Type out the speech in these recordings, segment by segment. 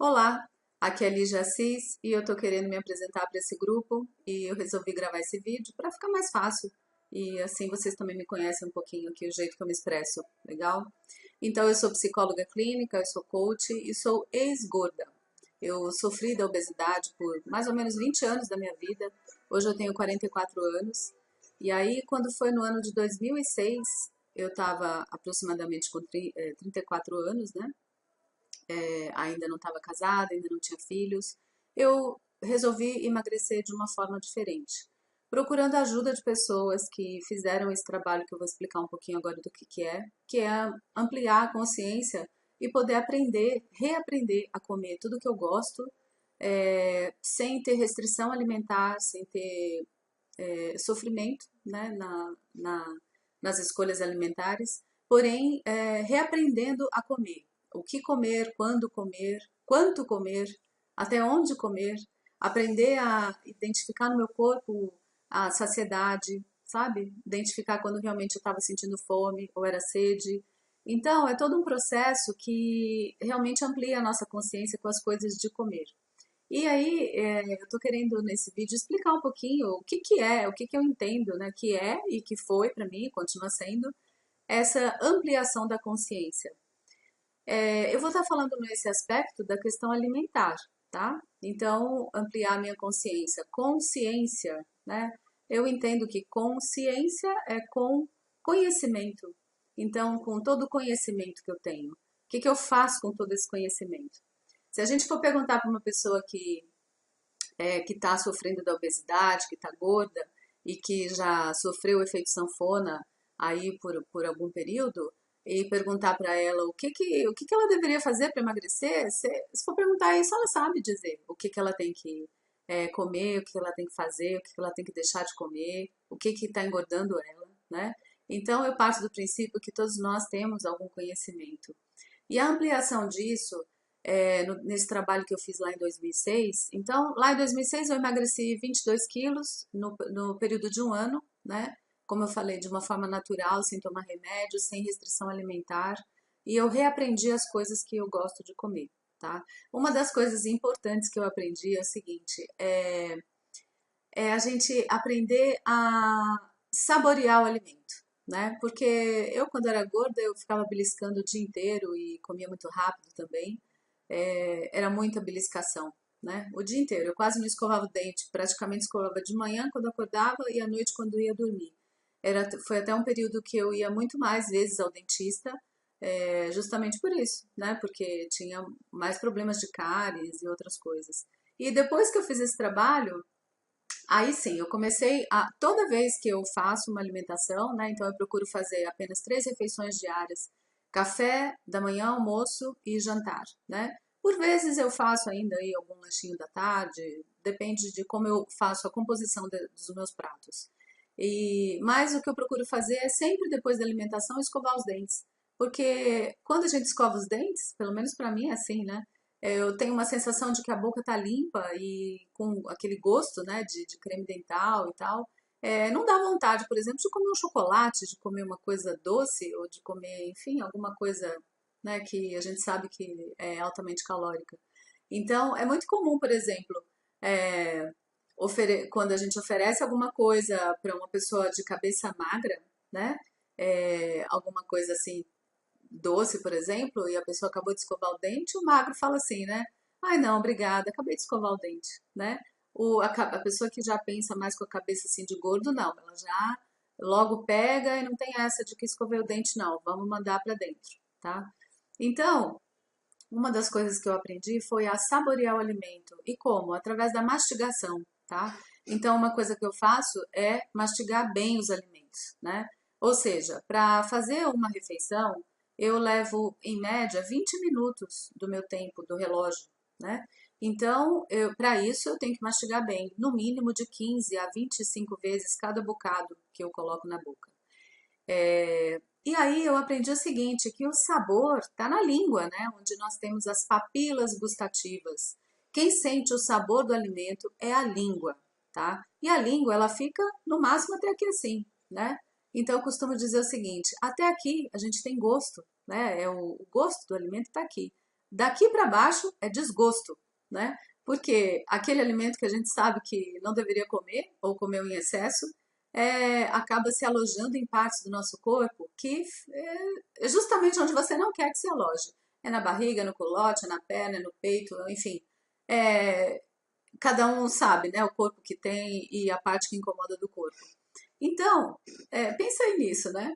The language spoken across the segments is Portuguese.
Olá, aqui é a Lígia Assis e eu estou querendo me apresentar para esse grupo e eu resolvi gravar esse vídeo para ficar mais fácil e assim vocês também me conhecem um pouquinho aqui, o jeito que eu me expresso, legal? Então eu sou psicóloga clínica, eu sou coach e sou ex-gorda. Eu sofri da obesidade por mais ou menos 20 anos da minha vida, hoje eu tenho 44 anos e aí quando foi no ano de 2006, eu estava aproximadamente com 34 anos, né? Ainda não estava casada, ainda não tinha filhos, eu resolvi emagrecer de uma forma diferente, procurando a ajuda de pessoas que fizeram esse trabalho que eu vou explicar um pouquinho agora do que é ampliar a consciência e poder aprender, reaprender a comer tudo que eu gosto, sem ter restrição alimentar, sem ter sofrimento, né, nas escolhas alimentares, porém reaprendendo a comer. O que comer, quando comer, quanto comer, até onde comer, aprender a identificar no meu corpo a saciedade, sabe? Identificar quando realmente eu estava sentindo fome ou era sede. Então, é todo um processo que realmente amplia a nossa consciência com as coisas de comer. E aí, eu tô querendo nesse vídeo explicar um pouquinho o que que é, o que que eu entendo, né, que é e que foi para mim, continua sendo, essa ampliação da consciência. Eu vou estar falando nesse aspecto da questão alimentar, tá? Então, ampliar a minha consciência. Consciência, né? Eu entendo que consciência é com conhecimento. Então, com todo o conhecimento que eu tenho, o que que eu faço com todo esse conhecimento? Se a gente for perguntar para uma pessoa que está sofrendo da obesidade, que está gorda e que já sofreu o efeito sanfona aí por algum período, e perguntar para ela o que que ela deveria fazer para emagrecer, se for perguntar isso, ela sabe dizer o que que ela tem que comer, o que que ela tem que fazer, o que que ela tem que deixar de comer, o que que está engordando ela, né? Então eu parto do princípio que todos nós temos algum conhecimento. E a ampliação disso, nesse trabalho que eu fiz lá em 2006, então lá em 2006 eu emagreci 22 quilos no período de um ano, né? Como eu falei, de uma forma natural, sem tomar remédio, sem restrição alimentar, e eu reaprendi as coisas que eu gosto de comer, tá? Uma das coisas importantes que eu aprendi é o seguinte, é a gente aprender a saborear o alimento, né? Porque eu, quando era gorda, eu ficava beliscando o dia inteiro e comia muito rápido também. Era muita beliscação, né? O dia inteiro. Eu quase não escovava o dente, praticamente escovava de manhã quando acordava e à noite quando ia dormir. Foi até um período que eu ia muito mais vezes ao dentista, justamente por isso, né? Porque tinha mais problemas de cáries e outras coisas. E depois que eu fiz esse trabalho, aí sim, eu comecei a, toda vez que eu faço uma alimentação, né, então eu procuro fazer apenas 3 refeições diárias, café da manhã, almoço e jantar, né? Por vezes eu faço ainda aí algum lanchinho da tarde, depende de como eu faço a composição dos meus pratos. Mas o que eu procuro fazer é sempre depois da alimentação escovar os dentes, porque quando a gente escova os dentes, pelo menos para mim é assim, né? Eu tenho uma sensação de que a boca tá limpa e com aquele gosto, né, de creme dental e tal. Não dá vontade, por exemplo, de comer um chocolate, de comer uma coisa doce ou de comer, enfim, alguma coisa, né, que a gente sabe que é altamente calórica. Então, é muito comum, por exemplo, é, quando a gente oferece alguma coisa para uma pessoa de cabeça magra, né, alguma coisa assim doce, por exemplo, e a pessoa acabou de escovar o dente, o magro fala assim, né? Ai, não, obrigada, acabei de escovar o dente, né? A pessoa que já pensa mais com a cabeça assim de gordo, não, ela já logo pega e não tem essa de que escovei o dente, não, vamos mandar para dentro, tá? Então, uma das coisas que eu aprendi foi a saborear o alimento. E como? Através da mastigação, tá? Então, uma coisa que eu faço é mastigar bem os alimentos, né? Ou seja, para fazer uma refeição, eu levo em média 20 minutos do meu tempo do relógio, né? Então, para isso eu tenho que mastigar bem, no mínimo de 15 a 25 vezes cada bocado que eu coloco na boca. E aí eu aprendi o seguinte, que o sabor está na língua, né? Onde nós temos as papilas gustativas. Quem sente o sabor do alimento é a língua, tá? E a língua, ela fica no máximo até aqui assim, né? Então eu costumo dizer o seguinte, até aqui a gente tem gosto, né? O gosto do alimento está aqui. Daqui para baixo é desgosto, né? Porque aquele alimento que a gente sabe que não deveria comer, ou comeu em excesso, acaba se alojando em partes do nosso corpo que é justamente onde você não quer que se aloje. É na barriga, no culote, é na perna, é no peito, enfim. É, cada um sabe, né, o corpo que tem e a parte que incomoda do corpo. Então, pensa aí nisso, né?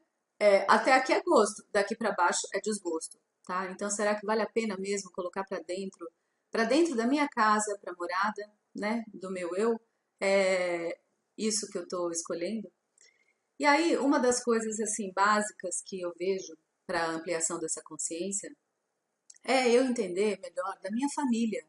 Até aqui é gosto, daqui para baixo é desgosto, tá? Então, será que vale a pena mesmo colocar para dentro da minha casa, para morada, né, do meu eu, é isso que eu estou escolhendo? E aí, uma das coisas assim básicas que eu vejo para a ampliação dessa consciência é eu entender melhor da minha família,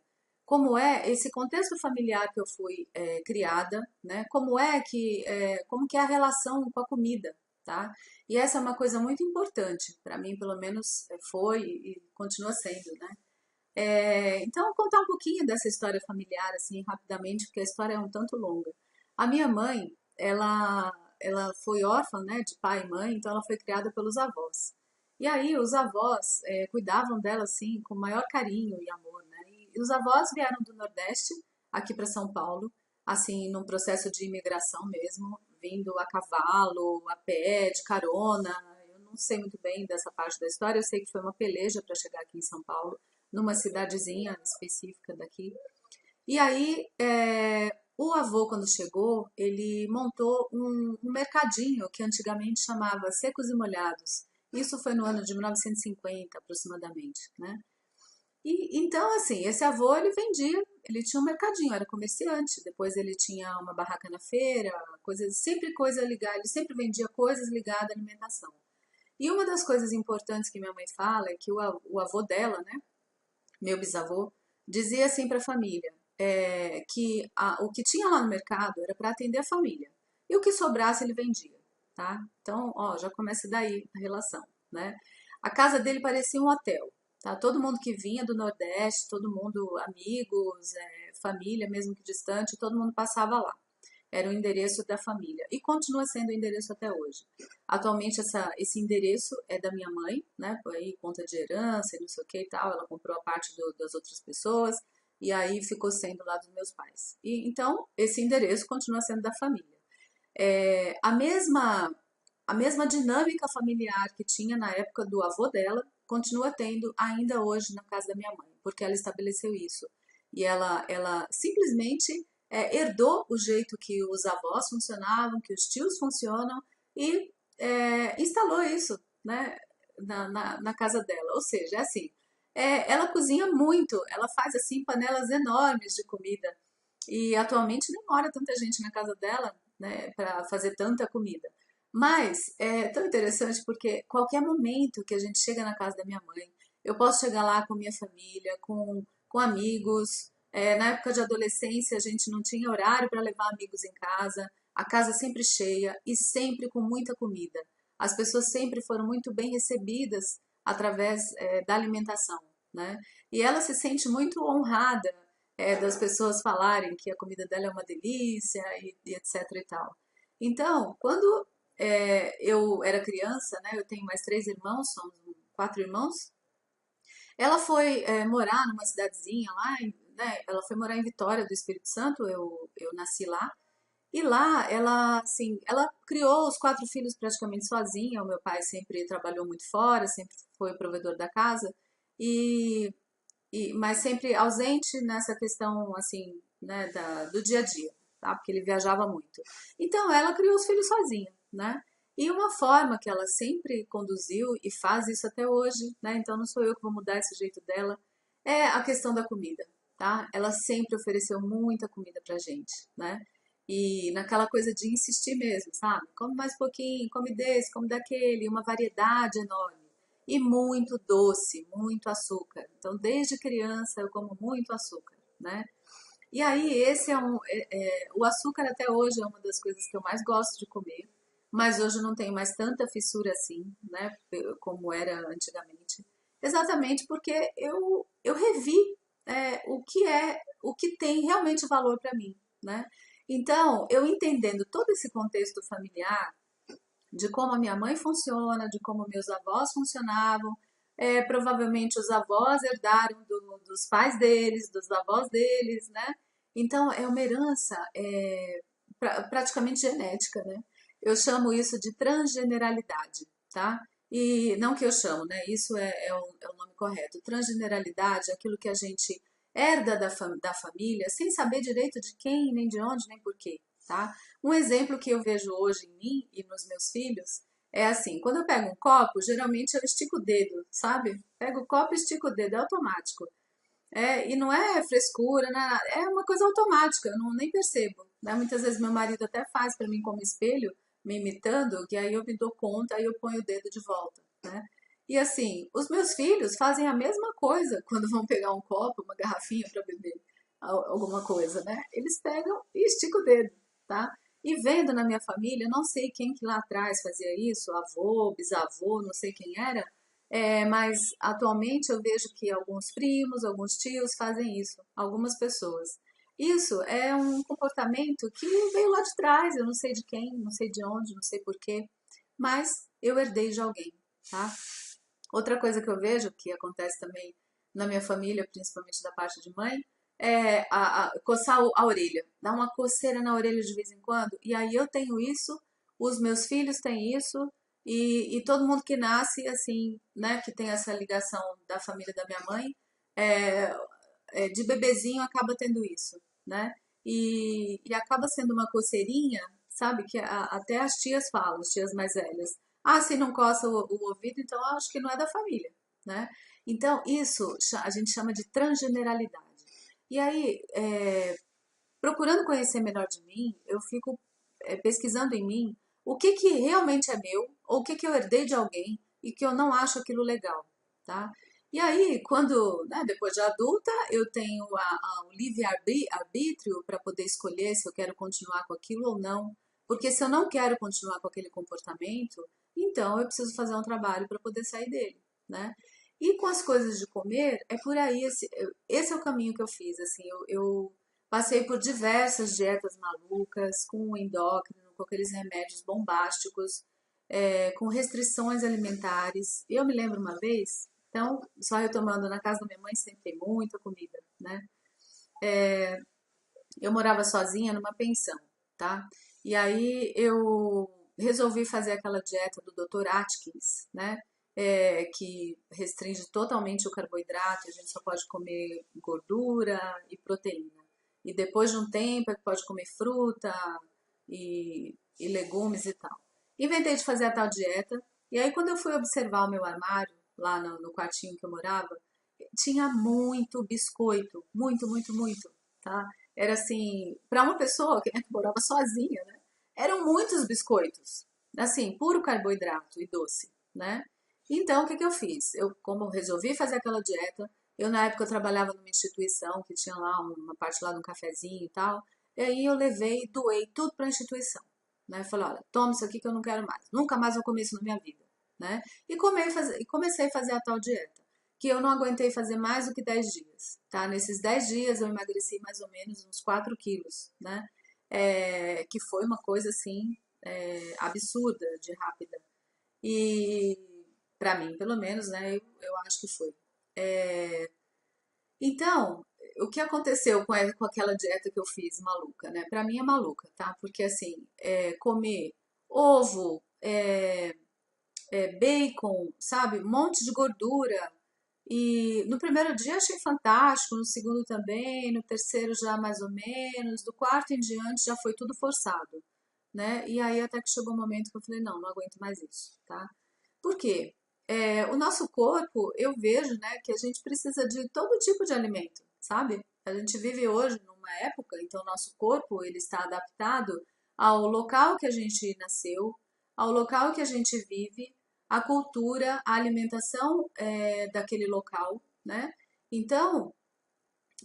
como é esse contexto familiar que eu fui criada, né? Como que é a relação com a comida, tá? E essa é uma coisa muito importante para mim, pelo menos foi e continua sendo, né? Então, contar um pouquinho dessa história familiar, assim, rapidamente, porque a história é um tanto longa. A minha mãe, ela foi órfã, né, de pai e mãe, então ela foi criada pelos avós. E aí, os avós cuidavam dela, assim, com o maior carinho e amor, né? E os avós vieram do Nordeste, aqui para São Paulo, assim, num processo de imigração mesmo, vindo a cavalo, a pé, de carona. Eu não sei muito bem dessa parte da história, eu sei que foi uma peleja para chegar aqui em São Paulo numa cidadezinha específica daqui. E aí, o avô, quando chegou, ele montou um mercadinho que antigamente chamava Secos e Molhados. Isso foi no ano de 1950, aproximadamente, né? E então, assim, esse avô, ele vendia, ele tinha um mercadinho, era comerciante, depois ele tinha uma barraca na feira, sempre coisa ligada, ele sempre vendia coisas ligadas à alimentação. E uma das coisas importantes que minha mãe fala é que o avô dela, né, meu bisavô, dizia assim para a família, que o que tinha lá no mercado era para atender a família. E o que sobrasse ele vendia, tá? Então, ó, já começa daí a relação, né? A casa dele parecia um hotel, tá? Todo mundo que vinha do Nordeste, todo mundo, amigos, família, mesmo que distante, todo mundo passava lá. Era o endereço da família e continua sendo o endereço até hoje. Atualmente esse endereço é da minha mãe, né? Aí conta de herança e não sei o que e tal. Ela comprou a parte das outras pessoas e aí ficou sendo lá dos meus pais. E então esse endereço continua sendo da família. É, a mesma dinâmica familiar que tinha na época do avô dela continua tendo ainda hoje na casa da minha mãe, porque ela estabeleceu isso. E ela simplesmente herdou o jeito que os avós funcionavam, que os tios funcionam, e instalou isso, né, na casa dela. Ou seja, é assim, ela cozinha muito, ela faz assim panelas enormes de comida. E atualmente não mora tanta gente na casa dela, né, para fazer tanta comida. Mas é tão interessante porque qualquer momento que a gente chega na casa da minha mãe, eu posso chegar lá com minha família, com amigos. Na época de adolescência, a gente não tinha horário para levar amigos em casa, a casa sempre cheia e sempre com muita comida. As pessoas sempre foram muito bem recebidas através da alimentação, né? E ela se sente muito honrada das pessoas falarem que a comida dela é uma delícia e etc e tal. Então, quando eu era criança, né, eu tenho mais três irmãos, somos quatro irmãos, ela foi morar numa cidadezinha lá, né, ela foi morar em Vitória do Espírito Santo, eu nasci lá, e lá ela, assim, ela criou os quatro filhos praticamente sozinha, o meu pai sempre trabalhou muito fora, sempre foi o provedor da casa, e mas sempre ausente nessa questão assim, né, do dia a dia, tá? Porque ele viajava muito. Então ela criou os filhos sozinha, né? E uma forma que ela sempre conduziu e faz isso até hoje, né? Então não sou eu que vou mudar esse jeito dela, é a questão da comida, tá? Ela sempre ofereceu muita comida pra gente, né? E naquela coisa de insistir mesmo, sabe? Come mais pouquinho, come desse, come daquele, uma variedade enorme. E muito doce, muito açúcar. Então, desde criança eu como muito açúcar, né? E aí, o açúcar até hoje é uma das coisas que eu mais gosto de comer, mas hoje eu não tenho mais tanta fissura assim, né? Como era antigamente. Exatamente porque eu revi o que tem realmente valor para mim, né? Então, eu entendendo todo esse contexto familiar, de como a minha mãe funciona, de como meus avós funcionavam, provavelmente os avós herdaram dos pais deles, dos avós deles, né? Então é uma herança praticamente genética, né? Eu chamo isso de transgeneralidade, tá? E não que eu chamo, né? Isso é o nome correto. Transgeneralidade é aquilo que a gente herda da família sem saber direito de quem, nem de onde, nem por quê, tá? Um exemplo que eu vejo hoje em mim e nos meus filhos é assim, quando eu pego um copo, geralmente eu estico o dedo, sabe? Pego o copo e estico o dedo, é automático. E não é frescura, é uma coisa automática, eu não, nem percebo, né? Muitas vezes meu marido até faz para mim como espelho, me imitando, que aí eu me dou conta, aí eu ponho o dedo de volta, né? E assim, os meus filhos fazem a mesma coisa quando vão pegar um copo, uma garrafinha para beber alguma coisa, né? Eles pegam e esticam o dedo, tá? E vendo na minha família, não sei quem que lá atrás fazia isso, avô, bisavô, não sei quem era, mas atualmente eu vejo que alguns primos, alguns tios fazem isso, algumas pessoas. Isso é um comportamento que veio lá de trás, eu não sei de quem, não sei de onde, não sei porquê, mas eu herdei de alguém, tá? Outra coisa que eu vejo que acontece também na minha família, principalmente da parte de mãe, é coçar a orelha, dar uma coceira na orelha de vez em quando, e aí eu tenho isso, os meus filhos têm isso, e todo mundo que nasce assim, né, que tem essa ligação da família da minha mãe, é, de bebezinho acaba tendo isso, né? E acaba sendo uma coceirinha, sabe? Que até as tias falam, as tias mais velhas. Ah, se não coça o ouvido, então eu acho que não é da família, né? Então, isso a gente chama de transgeneralidade. E aí, procurando conhecer melhor de mim, eu fico pesquisando em mim o que que realmente é meu, ou o que que eu herdei de alguém e que eu não acho aquilo legal, tá? E aí, quando, né, depois de adulta, eu tenho o livre-arbítrio para poder escolher se eu quero continuar com aquilo ou não. Porque se eu não quero continuar com aquele comportamento, então eu preciso fazer um trabalho para poder sair dele, né? E com as coisas de comer, é por aí, esse é o caminho que eu fiz, assim, eu passei por diversas dietas malucas, com endócrino, com aqueles remédios bombásticos, com restrições alimentares. Eu me lembro uma vez, então, só retomando, na casa da minha mãe sempre tem muita comida, né? Eu morava sozinha numa pensão, tá? E aí eu resolvi fazer aquela dieta do Dr. Atkins, né? Que restringe totalmente o carboidrato, a gente só pode comer gordura e proteína. E depois de um tempo é que pode comer fruta e legumes e tal. Inventei de fazer a tal dieta, e aí quando eu fui observar o meu armário, lá no quartinho que eu morava, tinha muito biscoito, muito, muito, muito, tá? Era assim, para uma pessoa que morava sozinha, né? Eram muitos biscoitos, assim, puro carboidrato e doce, né? Então, o que que eu fiz? Eu, como resolvi fazer aquela dieta, eu na época eu trabalhava numa instituição que tinha lá uma parte lá de um cafezinho e tal, e aí eu levei, doei tudo para a instituição, né? Falei, olha, toma isso aqui que eu não quero mais, nunca mais vou comer isso na minha vida, né? E comecei a fazer a tal dieta que eu não aguentei fazer mais do que 10 dias, tá? Nesses 10 dias eu emagreci mais ou menos uns 4 quilos, né? Que foi uma coisa assim, absurda de rápida. E para mim, pelo menos, né? Eu acho que foi. Então, o que aconteceu com aquela dieta que eu fiz maluca, né? Para mim é maluca, tá? Porque assim, comer ovo, bacon, sabe? Um monte de gordura. E no primeiro dia achei fantástico, no segundo também, no terceiro já mais ou menos, do quarto em diante já foi tudo forçado, né? E aí até que chegou um momento que eu falei, não, não aguento mais isso, tá? Por quê? O nosso corpo, eu vejo, né, que a gente precisa de todo tipo de alimento, sabe? A gente vive hoje numa época, então o nosso corpo, ele está adaptado ao local que a gente nasceu, ao local que a gente vive, a cultura, a alimentação daquele local, né? Então,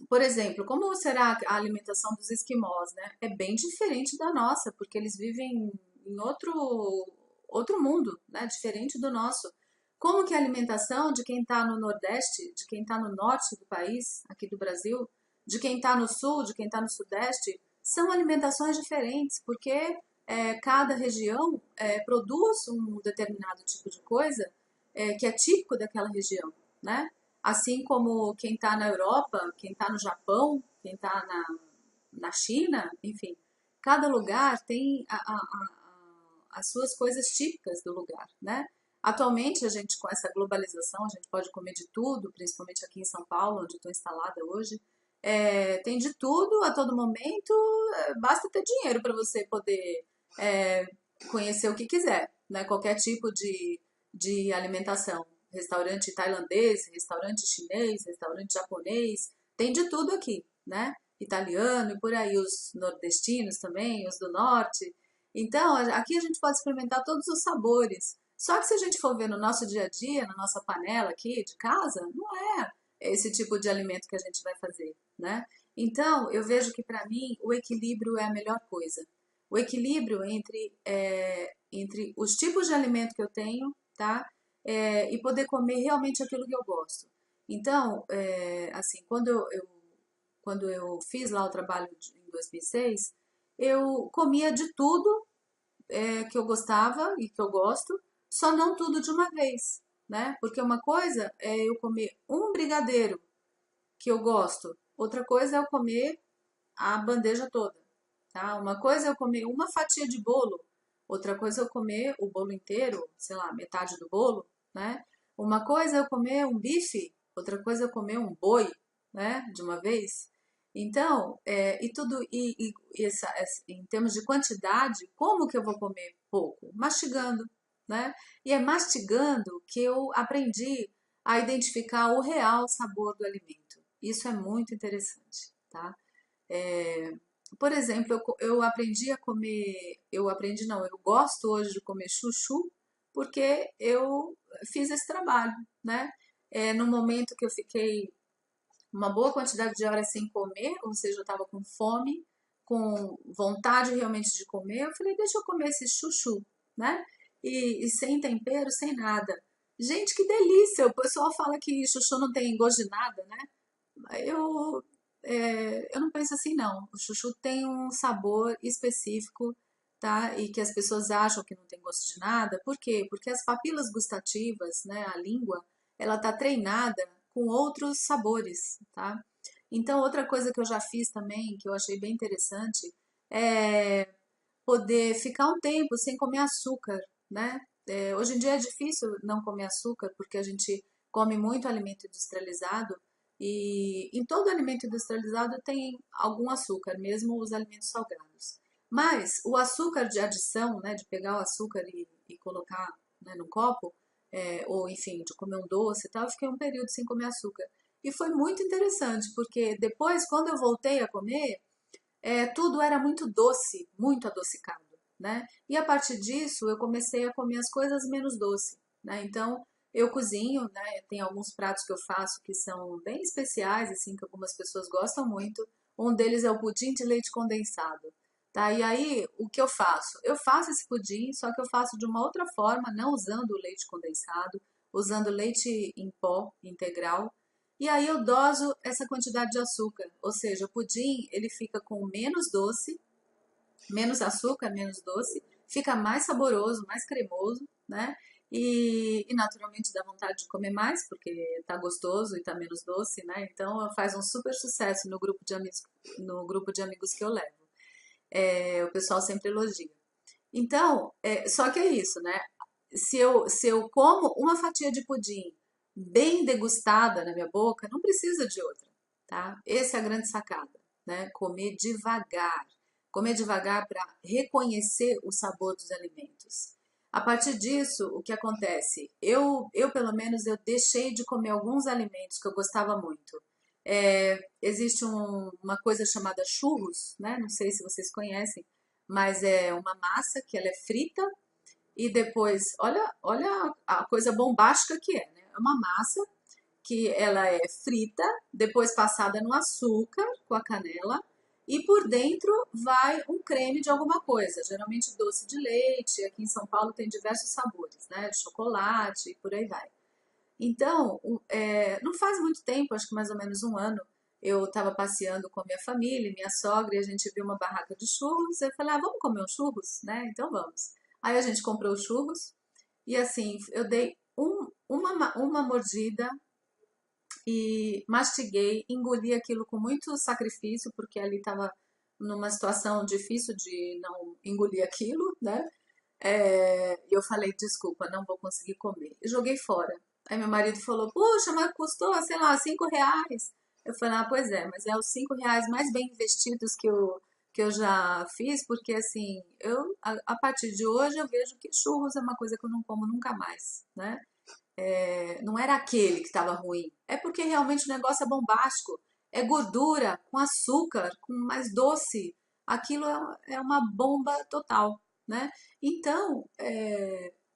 por exemplo, como será a alimentação dos esquimós, né? É bem diferente da nossa, porque eles vivem em outro mundo, né? Diferente do nosso. Como que é a alimentação de quem está no Nordeste, de quem está no Norte do país, aqui do Brasil, de quem está no Sul, de quem está no Sudeste, são alimentações diferentes, porque cada região produz um determinado tipo de coisa que é típico daquela região, né? Assim como quem está na Europa, quem está no Japão, quem está na China, enfim, cada lugar tem as suas coisas típicas do lugar, né? Atualmente, a gente, com essa globalização, a gente pode comer de tudo, principalmente aqui em São Paulo, onde estou instalada hoje. Tem de tudo a todo momento, basta ter dinheiro para você poder é, conhecer o que quiser, né? Qualquer tipo de alimentação. Restaurante tailandês, restaurante chinês, restaurante japonês, tem de tudo aqui, né? Italiano e por aí, os nordestinos também, os do norte. Então, aqui a gente pode experimentar todos os sabores. Só que se a gente for ver no nosso dia a dia, na nossa panela aqui de casa, não é esse tipo de alimento que a gente vai fazer, né? Então, eu vejo que para mim o equilíbrio é a melhor coisa. O equilíbrio entre os tipos de alimento que eu tenho, tá? E poder comer realmente aquilo que eu gosto. Então, assim, quando eu fiz lá o trabalho em 2006, eu comia de tudo que eu gostava e que eu gosto, só não tudo de uma vez, né? Porque uma coisa é eu comer um brigadeiro que eu gosto, outra coisa é eu comer a bandeja toda, tá? Uma coisa é eu comer uma fatia de bolo, outra coisa é eu comer o bolo inteiro, sei lá, metade do bolo, né? Uma coisa é eu comer um bife, outra coisa é eu comer um boi, né? De uma vez. Então, em termos de quantidade, como que eu vou comer pouco? Mastigando, né? E é mastigando que eu aprendi a identificar o real sabor do alimento. Isso é muito interessante, tá? É, por exemplo, eu aprendi a comer, eu aprendi não, eu gosto hoje de comer chuchu porque eu fiz esse trabalho, né? No momento que eu fiquei uma boa quantidade de horas sem comer, ou seja, eu estava com fome, com vontade realmente de comer, eu falei, deixa eu comer esse chuchu, né? E sem tempero, sem nada. Gente, que delícia! O pessoal fala que chuchu não tem gosto de nada, né? Eu, eu não penso assim, não. O chuchu tem um sabor específico, tá? E que as pessoas acham que não tem gosto de nada. Por quê? Porque as papilas gustativas, né, a língua, ela tá treinada com outros sabores, tá? Então, outra coisa que eu já fiz também, que eu achei bem interessante, é poder ficar um tempo sem comer açúcar, né? Hoje em dia é difícil não comer açúcar porque a gente come muito alimento industrializado e em todo alimento industrializado tem algum açúcar, mesmo os alimentos salgados. Mas o açúcar de adição, né, de pegar o açúcar e colocar, né, num copo, ou enfim, de comer um doce e tal, eu fiquei um período sem comer açúcar. E foi muito interessante, porque depois, quando eu voltei a comer, tudo era muito doce, muito adocicado, né? E a partir disso eu comecei a comer as coisas menos doce, né? Então eu cozinho, né? Tem alguns pratos que eu faço que são bem especiais, assim, que algumas pessoas gostam muito. Um deles é o pudim de leite condensado, tá? E aí o que eu faço? Eu faço esse pudim, só que eu faço de uma outra forma, não usando o leite condensado, usando leite em pó integral e aí eu doso essa quantidade de açúcar, ou seja, o pudim ele fica com menos doce, menos açúcar, menos doce, fica mais saboroso, mais cremoso, né? E naturalmente dá vontade de comer mais, porque tá gostoso e tá menos doce, né? Então faz um super sucesso no grupo de amigos, no grupo de amigos que eu levo. O pessoal sempre elogia. Então, só que é isso, né? Se eu como uma fatia de pudim bem degustada na minha boca, não precisa de outra, tá? Essa é a grande sacada, né? Comer devagar. Comer devagar para reconhecer o sabor dos alimentos. A partir disso, o que acontece? Pelo menos, eu deixei de comer alguns alimentos que eu gostava muito. Existe uma coisa chamada churros, né? Não sei se vocês conhecem, mas é uma massa que ela é frita e depois, olha a coisa bombástica que é, né? É uma massa que ela é frita, depois passada no açúcar com a canela e por dentro vai um creme de alguma coisa, geralmente doce de leite. Aqui em São Paulo tem diversos sabores, né? Chocolate e por aí vai. Então, não faz muito tempo, acho que mais ou menos um ano, eu estava passeando com a minha família, minha sogra, e a gente viu uma barraca de churros. Eu falei, ah, vamos comer uns churros, né? Então vamos. Aí a gente comprou os churros e assim, eu dei uma mordida e mastiguei, engoli aquilo com muito sacrifício, porque ali estava numa situação difícil de não engolir aquilo, né? E eu falei, desculpa, não vou conseguir comer. E joguei fora. Aí meu marido falou, puxa, mas custou, sei lá, R$ 5. Eu falei, ah, pois é, mas é os R$ 5 mais bem investidos que eu já fiz, porque assim, a partir de hoje eu vejo que churros é uma coisa que eu não como nunca mais, né? Não era aquele que estava ruim, é porque realmente o negócio é bombástico. É gordura com açúcar, com mais doce. Aquilo é uma bomba total, né? Então,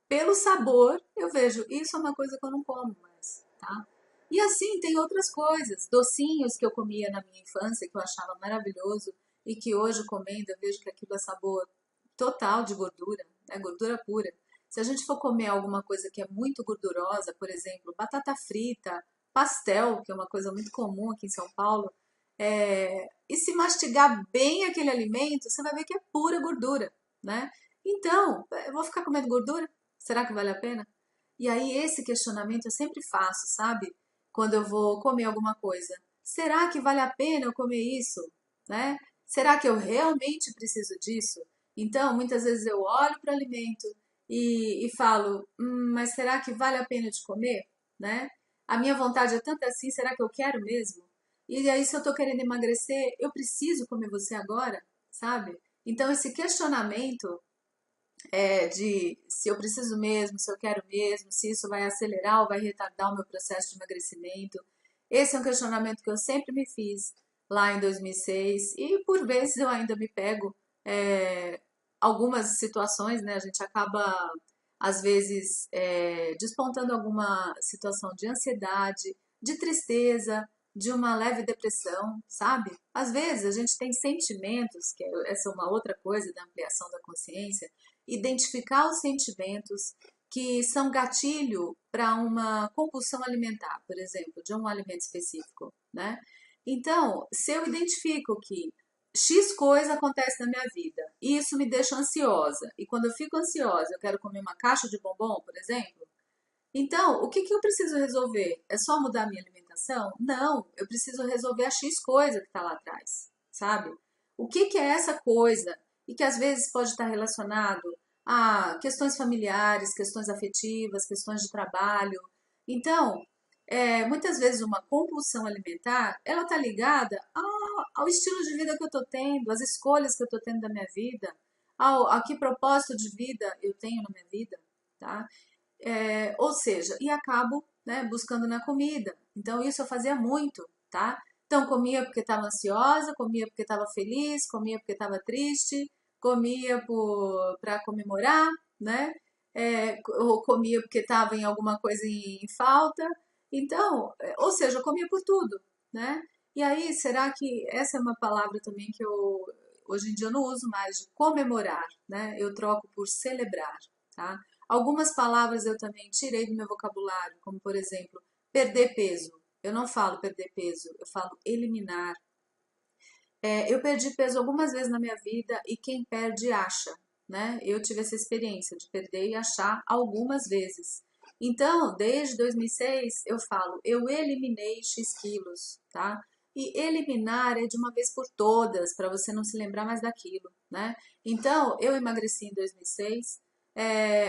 pelo sabor, eu vejo, isso é uma coisa que eu não como mais, tá? E assim, tem outras coisas, docinhos que eu comia na minha infância, que eu achava maravilhoso, e que hoje comendo eu vejo que aquilo é sabor total de gordura, né? Gordura pura. Se a gente for comer alguma coisa que é muito gordurosa, por exemplo, batata frita, pastel, que é uma coisa muito comum aqui em São Paulo, e se mastigar bem aquele alimento, você vai ver que é pura gordura, né? Então, eu vou ficar comendo gordura? Será que vale a pena? E aí esse questionamento eu sempre faço, sabe? Quando eu vou comer alguma coisa. Será que vale a pena eu comer isso? Né? Será que eu realmente preciso disso? Então, muitas vezes eu olho para o alimento e falo, mas será que vale a pena de comer? Né? A minha vontade é tanta assim, será que eu quero mesmo? E aí, se eu estou querendo emagrecer, eu preciso comer você agora, sabe? Então, esse questionamento de se eu preciso mesmo, se eu quero mesmo, se isso vai acelerar ou vai retardar o meu processo de emagrecimento. Esse é um questionamento que eu sempre me fiz lá em 2006 e por vezes eu ainda me pego algumas situações, né? A gente acaba às vezes despontando alguma situação de ansiedade, de tristeza, de uma leve depressão, sabe? Às vezes a gente tem sentimentos, que essa é uma outra coisa da ampliação da consciência, identificar os sentimentos que são gatilho para uma compulsão alimentar, por exemplo, de um alimento específico, né? Então, se eu identifico que X coisa acontece na minha vida e isso me deixa ansiosa, e quando eu fico ansiosa eu quero comer uma caixa de bombom, por exemplo, então, o que que eu preciso resolver? É só mudar a minha alimentação? Não, eu preciso resolver a X coisa que está lá atrás, sabe? O que que é essa coisa? E que às vezes pode estar relacionado a questões familiares, questões afetivas, questões de trabalho. Então, muitas vezes uma compulsão alimentar, ela está ligada ao estilo de vida que eu estou tendo, às escolhas que eu estou tendo da minha vida, a que propósito de vida eu tenho na minha vida, tá? Ou seja, e acabo, né, buscando na comida. Então isso eu fazia muito, tá? Então comia porque estava ansiosa, comia porque estava feliz, comia porque estava triste, comia para comemorar, né? Ou comia porque estava em alguma coisa em falta. Então, ou seja, eu comia por tudo, né? E aí, será que essa é uma palavra também que eu hoje em dia eu não uso mais de comemorar, né? Eu troco por celebrar, tá? Algumas palavras eu também tirei do meu vocabulário, como por exemplo, perder peso. Eu não falo perder peso, eu falo eliminar. Eu perdi peso algumas vezes na minha vida e quem perde acha, né? Eu tive essa experiência de perder e achar algumas vezes. Então, desde 2006, eu falo, eu eliminei X quilos, tá? E eliminar é de uma vez por todas, para você não se lembrar mais daquilo, né? Então, eu emagreci em 2006,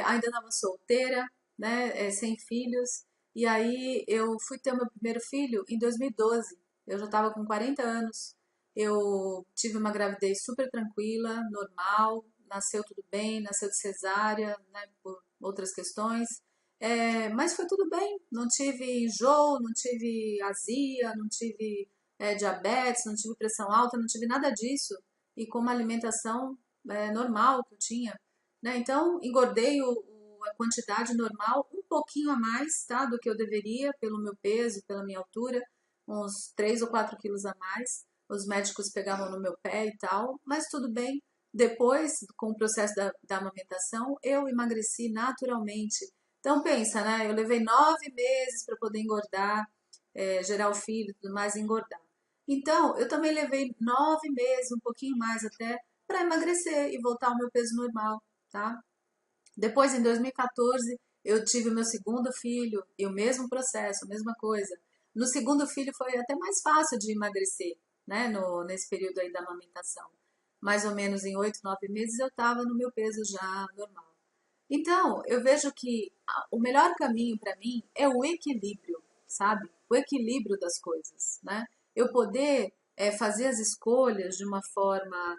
ainda estava solteira, né? Sem filhos, e aí eu fui ter o meu primeiro filho em 2012. Eu já estava com 40 anos. Eu tive uma gravidez super tranquila, normal, nasceu tudo bem, nasceu de cesárea, né, por outras questões. Mas foi tudo bem, não tive enjoo, não tive azia, não tive diabetes, não tive pressão alta, não tive nada disso. E com uma alimentação normal que eu tinha, né? Então, engordei a quantidade normal, um pouquinho a mais, tá, do que eu deveria, pelo meu peso, pela minha altura, uns 3 ou 4 quilos a mais. Os médicos pegavam no meu pé e tal, mas tudo bem. Depois, com o processo da amamentação, eu emagreci naturalmente. Então pensa, né? Eu levei 9 meses para poder engordar, gerar o filho e tudo mais e engordar. Então, eu também levei 9 meses, um pouquinho mais até, para emagrecer e voltar ao meu peso normal, tá? Depois, em 2014, eu tive o meu segundo filho e o mesmo processo, a mesma coisa. No segundo filho foi até mais fácil de emagrecer, né? Nesse período aí da amamentação. Mais ou menos em 8, 9 meses eu estava no meu peso já normal. Então, eu vejo que o melhor caminho para mim é o equilíbrio, sabe? O equilíbrio das coisas, né? Eu poder fazer as escolhas de uma forma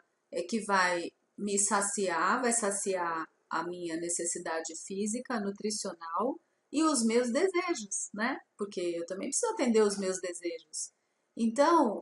que vai me saciar, vai saciar a minha necessidade física, nutricional e os meus desejos, né? Porque eu também preciso atender os meus desejos. Então,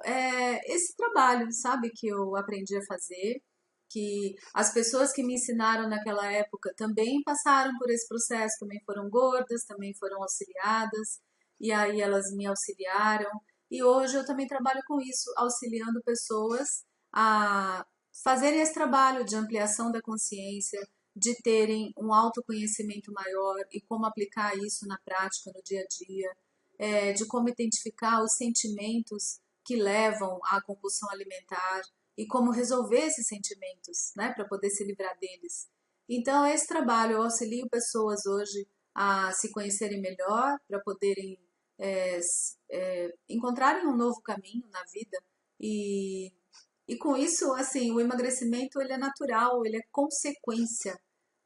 esse trabalho, sabe, que eu aprendi a fazer, que as pessoas que me ensinaram naquela época também passaram por esse processo, também foram gordas, também foram auxiliadas, e aí elas me auxiliaram. E hoje eu também trabalho com isso, auxiliando pessoas a fazerem esse trabalho de ampliação da consciência, de terem um autoconhecimento maior e como aplicar isso na prática, no dia a dia, de como identificar os sentimentos que levam à compulsão alimentar e como resolver esses sentimentos, né, para poder se livrar deles. Então, esse trabalho eu auxilio pessoas hoje a se conhecerem melhor, para poderem encontrarem um novo caminho na vida e com isso, assim, o emagrecimento ele é natural, ele é consequência,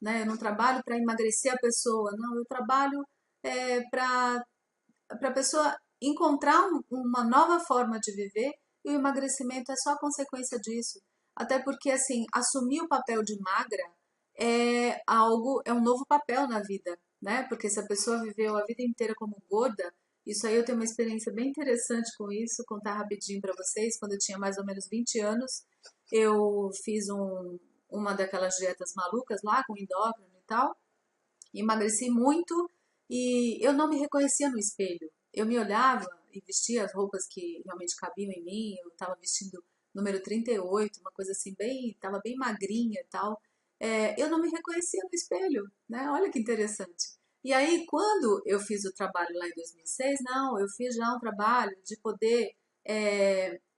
né? Eu não trabalho para emagrecer a pessoa, não, eu trabalho para a pessoa encontrar uma nova forma de viver e o emagrecimento é só consequência disso. Até porque, assim, assumir o papel de magra é um novo papel na vida, né? Porque se a pessoa viveu a vida inteira como gorda, isso aí eu tenho uma experiência bem interessante com isso, contar rapidinho para vocês. Quando eu tinha mais ou menos 20 anos, eu fiz uma daquelas dietas malucas lá, com endócrino e tal, emagreci muito e eu não me reconhecia no espelho. Eu me olhava e vestia as roupas que realmente cabiam em mim. Eu estava vestindo número 38, uma coisa assim, bem, estava bem magrinha e tal. Eu não me reconhecia no espelho, né? Olha que interessante. E aí, quando eu fiz o trabalho lá em 2006, não, eu fiz já um trabalho de poder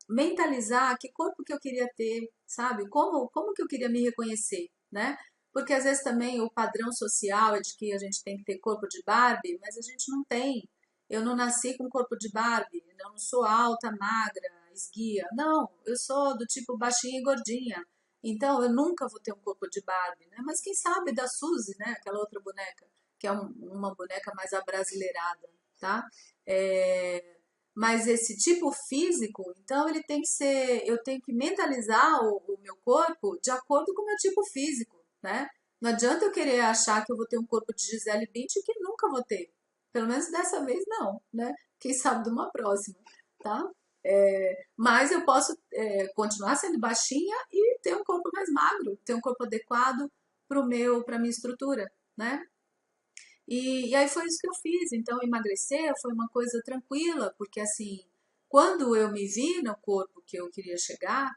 mentalizar que corpo que eu queria ter, sabe? Como que eu queria me reconhecer, né? Porque às vezes também o padrão social é de que a gente tem que ter corpo de Barbie, mas a gente não tem. Eu não nasci com corpo de Barbie, eu não sou alta, magra, esguia. Não, eu sou do tipo baixinha e gordinha. Então eu nunca vou ter um corpo de Barbie, né? Mas quem sabe da Suzy, né? Aquela outra boneca, que é uma boneca mais abrasileirada, tá? É, mas esse tipo físico, então ele tem que ser, eu tenho que mentalizar o meu corpo de acordo com o meu tipo físico, né? Não adianta eu querer achar que eu vou ter um corpo de Gisele Bündchen que nunca vou ter. Pelo menos dessa vez não, né? Quem sabe de uma próxima, tá? Mas eu posso continuar sendo baixinha e ter um corpo mais magro, ter um corpo adequado para minha estrutura, né? E aí foi isso que eu fiz. Então, emagrecer foi uma coisa tranquila, porque assim, quando eu me vi no corpo que eu queria chegar,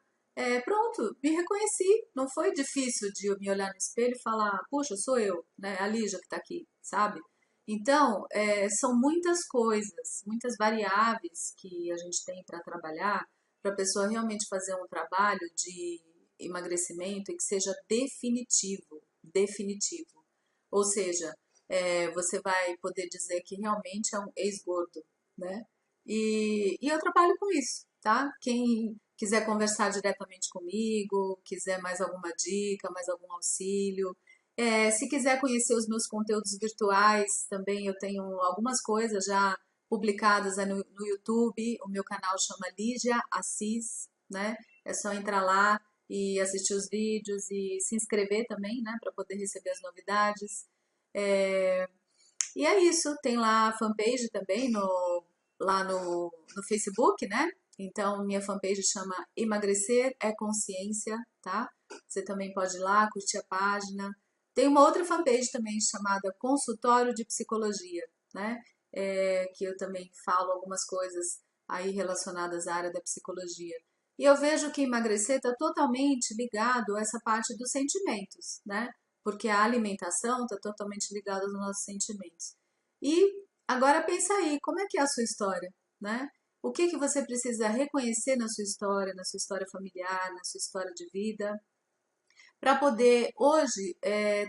pronto, me reconheci. Não foi difícil de eu me olhar no espelho e falar, puxa, sou eu, né? A Lígia que tá aqui, sabe? Então, são muitas coisas, muitas variáveis que a gente tem para trabalhar, para a pessoa realmente fazer um trabalho de emagrecimento e que seja definitivo, definitivo. Ou seja, você vai poder dizer que realmente é um ex-gordo, né? E eu trabalho com isso, tá? Quem quiser conversar diretamente comigo, quiser mais alguma dica, mais algum auxílio, se quiser conhecer os meus conteúdos virtuais, também eu tenho algumas coisas já publicadas aí no YouTube. O meu canal chama Lígia Assis, né? É só entrar lá e assistir os vídeos e se inscrever também, né? Para poder receber as novidades. É, e é isso, tem lá a fanpage também lá no Facebook, né? Então, minha fanpage chama Emagrecer é Consciência, tá? Você também pode ir lá, curtir a página. Tem uma outra fanpage também chamada Consultório de Psicologia, né? Que eu também falo algumas coisas aí relacionadas à área da psicologia. E eu vejo que emagrecer está totalmente ligado a essa parte dos sentimentos, né? Porque a alimentação está totalmente ligada aos nossos sentimentos. E agora pensa aí, como é que é a sua história, né? O que que você precisa reconhecer na sua história familiar, na sua história de vida, para poder hoje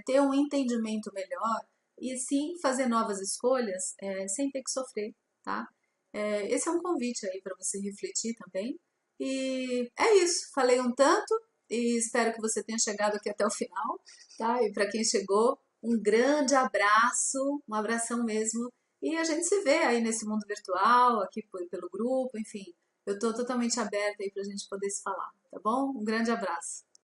ter um entendimento melhor e sim fazer novas escolhas sem ter que sofrer, tá? Esse é um convite aí para você refletir também. E é isso, falei um tanto e espero que você tenha chegado aqui até o final, tá? E para quem chegou, um grande abraço, um abração mesmo. E a gente se vê aí nesse mundo virtual, aqui pelo grupo, enfim. Eu estou totalmente aberta aí para a gente poder se falar, tá bom? Um grande abraço.